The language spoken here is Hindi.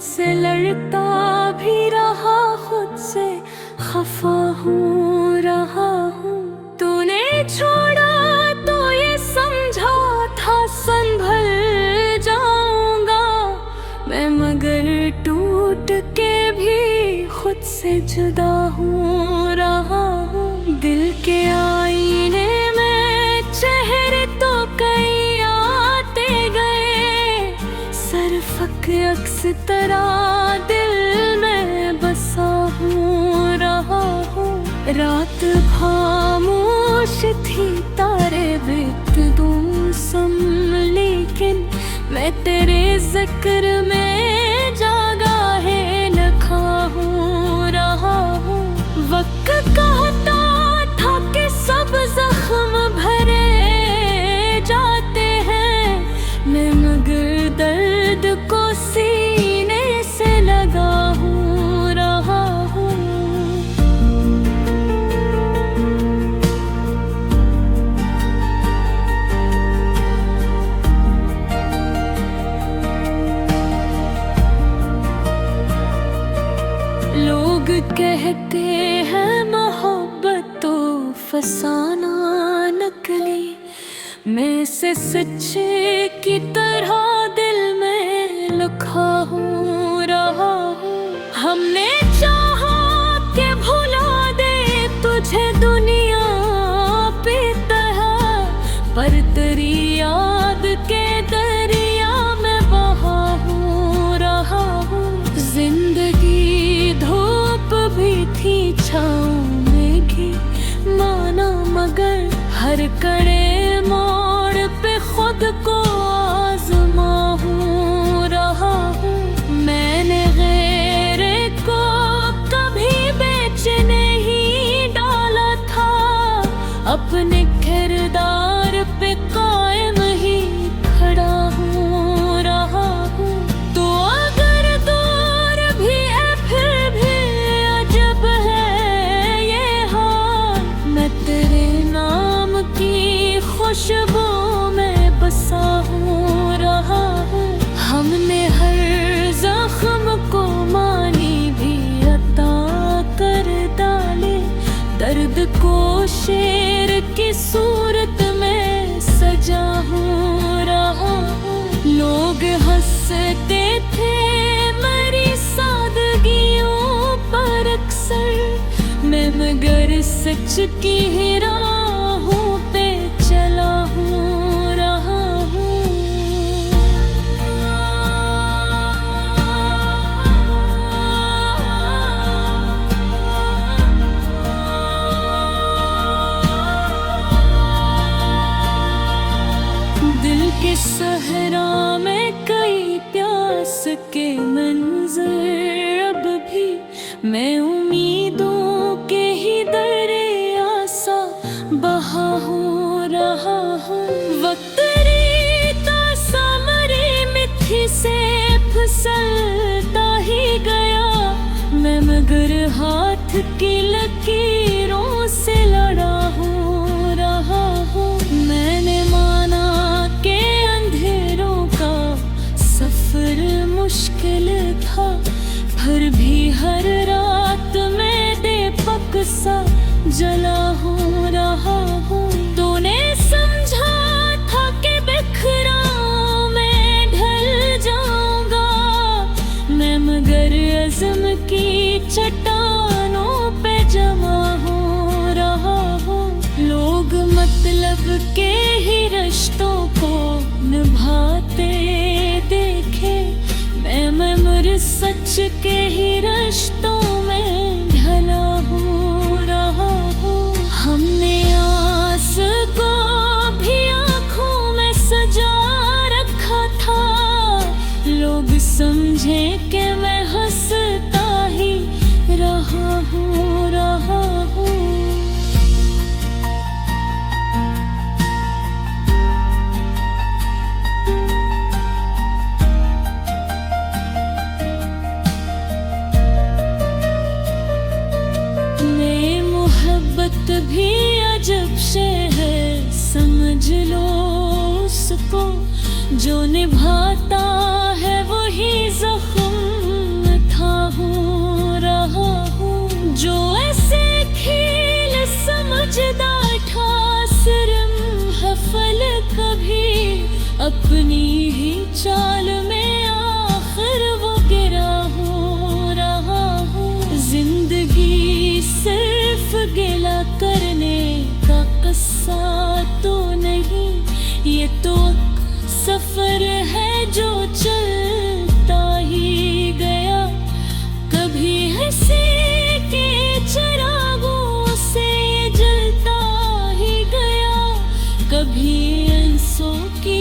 से लड़ता भी रहा, खुद से खफा हूँ रहा हूँ। तूने छोड़ा तो ये समझा था संभल जाऊंगा मैं, मगर टूट के भी खुद से जुदा हूँ रहा हूँ। दिल के आईने में चेहरे तो कई आते गए, सरफक अक्स तरह दिल में बसा हूँ रहा हूँ। रात खामोश थी, तारे बित दूं सम, लेकिन मैं तेरे जिक्र में जागा है लखा हूँ रहा हूँ। वक्त कहता था कि सब जख्म भरे जाते हैं, मैं मगर दर्द को सीने से लगा हूँ रहा हूँ। लोग कहते हैं मोहब्बत तो फसाना नकली, मैं से सच्चे की तरह दिल में लखा हूँ रहा हूँ। हमने चाहा कि भुला दे तुझे दुनिया पे तरह, पर तेरी याद के दरिया में बहा हूँ रहा हूँ। जिंदगी धूप भी थी, छाँव में घी माना, मगर हर कड़े मोड़ पे खुद को आज़मा हूँ रहा हूँ। मैंने गैरे को कभी बेच नहीं डाला था, अपने किरदार पे कायम ही खड़ा हूँ रहा हूँ। तो अगर दूर भी है फिर भी अजब है ये हाल, मैं तेरे नाम की खुशबू में बसा हूँ रहा हूँ। हमने हर जख्म को मानी भी अता कर डाले, दर्द को शेर की सूरत में सजा हूँ रहा हूँ। लोग हंसते थे मेरी सादगियों पर अक्सर, मैं मगर सच की ही राहों पे चला हूँ रहा हूँ। दिल के सहरा में कई प्यास के मंजर, अब भी मैं उम्मीदों के ही दरिया सा बहा हूँ रहा हूँ। वक्त रीता समरी मिट्टी से फिसलता ही गया, मैं मगर हाथ की लकीरों से लड़ा हूँ रहा हूँ। मैंने माना के अंधेरों का सफर मुश्किल था, फिर भी हर रात में दीपक सा जला हूँ रहा हूँ। तूने समझा था कि बिखरा मैं ढल जाऊंगा, मैं मगर अज़म की चट्टानों पे जमा हूँ रहा हूँ। लोग मतलब के ही रिश्तों को निभाते देखे, मैं मगर सच के ही रिश्तों में ढला हूँ रहा हूँ। हमने आस को भी आँखों में सजा रखा था, लोग समझे कि मैं हंसता ही रहा हूँ रहा हूँ। भी अजब से है, समझ लो उसको, जो निभाता है वही जख्म अपनी ही चाल में आखिर वो गिरा हो रहा हूँ। जिंदगी सिर्फ गिला करने का किस्सा तो नहीं, ये तो सफर है जो चलता ही गया। कभी हंसी के चिरागों से ये जलता ही गया, कभी अंसों की